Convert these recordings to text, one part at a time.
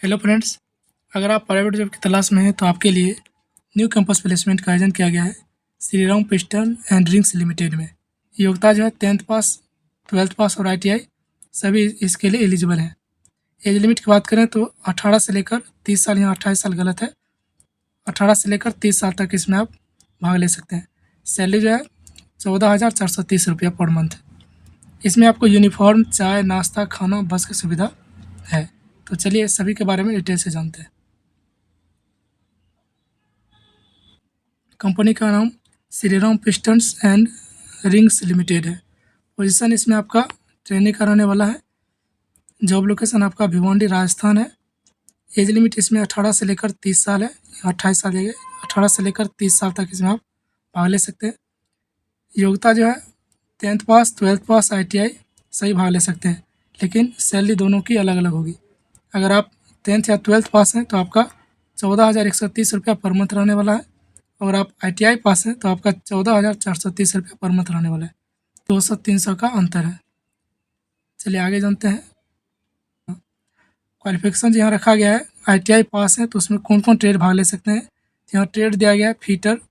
Hello friends, अगर आप private job की तलाश में हैं तो आपके लिए न्यू कैंपस प्लेसमेंट का आयोजन किया गया है Shri Ram piston and rings limited में। योग्यता जो है 10th पास, 12th पास और ITI सभी इसके लिए एलिजिबल हैं। एज लिमिट की बात करें तो 18 से लेकर 30 साल, यहाँ 28 साल गलत है, 18 से लेकर 30 साल तक इसमें आप भाग ले सकते हैं। सैलरी जो है 14,430 रुपया पर मंथ। इसमें आपको यूनिफॉर्म, चाय, नाश्ता, खाना, बस की सुविधा है। तो चलिए सभी के बारे में डिटेल से जानते हैं। कंपनी का नाम Shriram pistons and rings limited है। पोजीशन इसमें आपका ट्रेनिंग कराने वाला है। जॉब लोकेशन आपका भिवांडी राजस्थान है। एज लिमिट इसमें 18 से लेकर 30 साल है, 28 साल है, 18 से लेकर 30 साल तक इसमें आप भाग ले सकते हैं। योग्यता जो है 10th पास, 12th पास, ITI सही भाग ले सकते हैं, लेकिन सैलरी दोनों की अलग अलग होगी। अगर आप 10th या 12th पास हैं तो आपका 14,130 रुपया पर मंथ रहने वाला है। अगर आप ITI पास हैं तो आपका 14,430 रुपया पर मंथ रहने वाला है। 200-300 का अंतर है। चलिए आगे जानते हैं। क्वालिफिकेशन यहाँ रखा गया है, ITI पास है तो उसमें कौन कौन ट्रेड भाग ले सकते हैं। यहाँ ट्रेड दिया गया है fitter,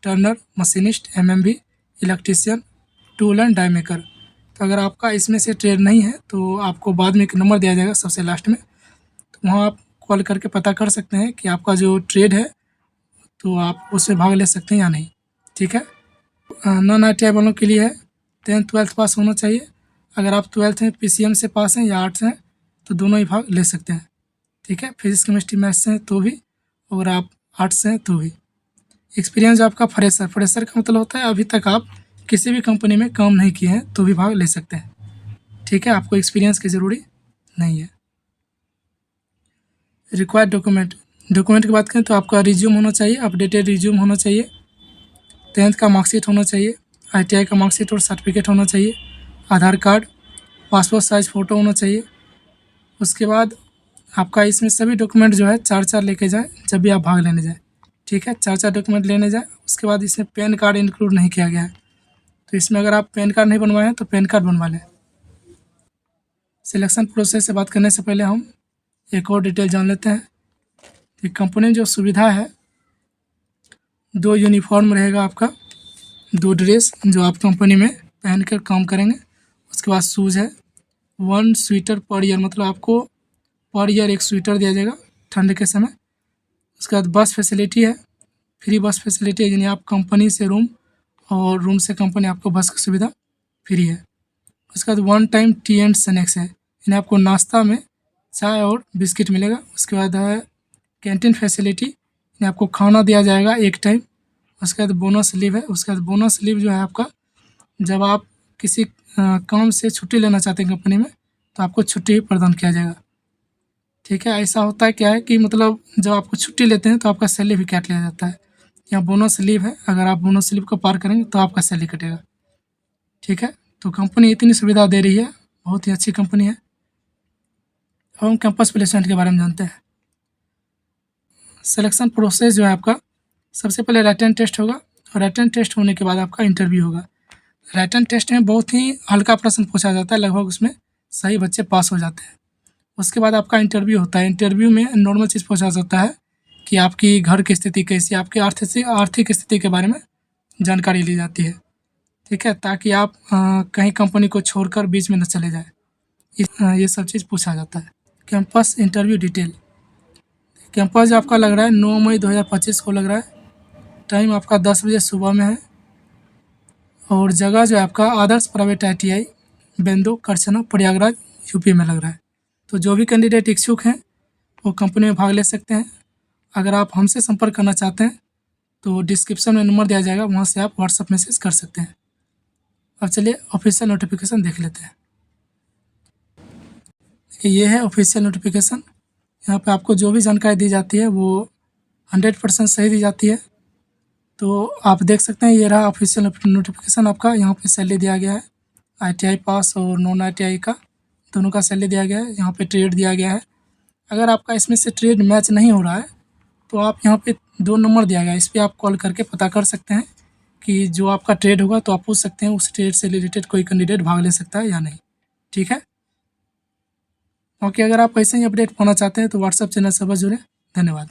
turner, machinist, MMB, electrician, tool and die maker. तो अगर आपका इसमें से ट्रेड नहीं है तो आपको बाद में एक नंबर दिया जाएगा सबसे लास्ट में, तो वहाँ आप कॉल करके पता कर सकते हैं कि आपका जो ट्रेड है तो आप उसमें भाग ले सकते हैं या नहीं। ठीक है। नॉन ITI वालों के लिए है 10th 12th पास होना चाहिए। अगर आप 12th में PCM से पास हैं या आर्ट्स हैं तो दोनों ही भाग ले सकते हैं। ठीक है। फिजिक्स, केमिस्ट्री, मैथ्स से हैं तो भी, और आप आर्ट्स से हैं तो भी। एक्सपीरियंस आपका फ्रेशर का मतलब होता है अभी तक आप किसी भी कंपनी में काम नहीं किए हैं तो भी भाग ले सकते हैं। ठीक है, आपको एक्सपीरियंस की ज़रूरी नहीं है। रिक्वायर्ड डॉक्यूमेंट की बात करें तो आपका रिज्यूम होना चाहिए, अपडेटेड रिज्यूम होना चाहिए, 10th का मार्कशीट होना चाहिए, ITI का मार्कशीट और सर्टिफिकेट होना चाहिए, आधार कार्ड, पासपोर्ट साइज़ फ़ोटो होना चाहिए। उसके बाद आपका इसमें सभी डॉक्यूमेंट जो है 4-4 लेके जाएँ जब भी आप भाग लेने जाएँ। ठीक है, 4-4 डॉक्यूमेंट लेने जाएँ। उसके बाद इसमें पैन कार्ड इंक्लूड नहीं किया गया है, तो इसमें अगर आप पैन कार्ड नहीं बनवाए हैं तो पैन कार्ड बनवा लें। सिलेक्शन प्रोसेस से बात करने से पहले हम एक और डिटेल जान लेते हैं कि कंपनी जो सुविधा है, 2 यूनिफॉर्म रहेगा आपका, 2 ड्रेस जो आप कंपनी में पहन कर काम करेंगे। उसके बाद शूज़ है, 1 स्वेटर पर ईयर, मतलब आपको पर ईयर एक स्वेटर दिया जाएगा ठंड के समय। उसके बाद बस फैसिलिटी है, फ्री बस फैसिलिटी है, यानी आप कंपनी से रूम और रूम से कंपनी आपको बस की सुविधा फ्री है। उसके बाद 1 टाइम टी एंड स्नैक्स है, यानी आपको नाश्ता में चाय और बिस्किट मिलेगा। उसके बाद है कैंटीन फैसिलिटी, यानी आपको खाना दिया जाएगा एक टाइम। उसके बाद बोनस लीव है। उसके बाद बोनस लीव जो है आपका, जब आप किसी काम से छुट्टी लेना चाहते हैं कंपनी में तो आपको छुट्टी प्रदान किया जाएगा। ठीक है, ऐसा होता है क्या है कि मतलब जब आपको छुट्टी लेते हैं तो आपका सैलरी भी काट लिया जाता है। यहाँ बोनस लीव है, अगर आप बोनस लीव को पार करेंगे तो आपका सैलरी कटेगा। ठीक है, तो कंपनी इतनी सुविधा दे रही है, बहुत ही अच्छी कंपनी है। अब हम कैंपस प्लेसमेंट के बारे में जानते हैं। सिलेक्शन प्रोसेस जो है आपका, सबसे पहले रिटन टेस्ट होगा, और रिटन टेस्ट होने के बाद आपका इंटरव्यू होगा। रिटन टेस्ट में बहुत ही हल्का प्रश्न पूछा जाता है, लगभग उसमें सही बच्चे पास हो जाते हैं। उसके बाद आपका इंटरव्यू होता है। इंटरव्यू में नॉर्मल चीज़ पूछा जाता है कि आपकी घर की स्थिति कैसी है, आपकी आर्थिक स्थिति के बारे में जानकारी ली जाती है। ठीक है, ताकि आप कहीं कंपनी को छोड़कर बीच में न चले जाए, ये सब चीज़ पूछा जाता है। Campus interview detail. कैंपस जो आपका लग रहा है 9 मई 2025 को लग रहा है। टाइम आपका 10 बजे सुबह में है, और जगह जो है आपका Adarsh private ITI Bendo Karchhana Prayagraj UP में लग रहा है। तो जो भी कैंडिडेट इच्छुक हैं वो कंपनी में भाग ले सकते हैं। अगर आप हमसे संपर्क करना चाहते हैं तो डिस्क्रिप्शन में नंबर दिया जाएगा, वहाँ से आप व्हाट्सअप मैसेज कर सकते हैं। अब चलिए ऑफिशियल नोटिफिकेशन देख लेते हैं। ये है ऑफिशियल नोटिफिकेशन। यहाँ पे आपको जो भी जानकारी दी जाती है वो 100% सही दी जाती है। तो आप देख सकते हैं, ये रहा ऑफिशियल नोटिफिकेशन आपका। यहाँ पे सैलरी दिया गया है, ITI पास और नॉन ITI का दोनों का सैलरी दिया गया है। यहाँ पे ट्रेड दिया गया है। अगर आपका इसमें से ट्रेड मैच नहीं हो रहा है तो आप यहाँ पे 2 नंबर दिया गया है, इस पर आप कॉल करके पता कर सकते हैं कि जो आपका ट्रेड होगा, तो आप पूछ सकते हैं उस ट्रेड से रिलेटेड कोई कैंडिडेट भाग ले सकता है या नहीं। ठीक है, बाकी अगर आप ऐसे ही अपडेट पाना चाहते हैं तो व्हाट्सएप चैनल से बस जुड़ें। धन्यवाद।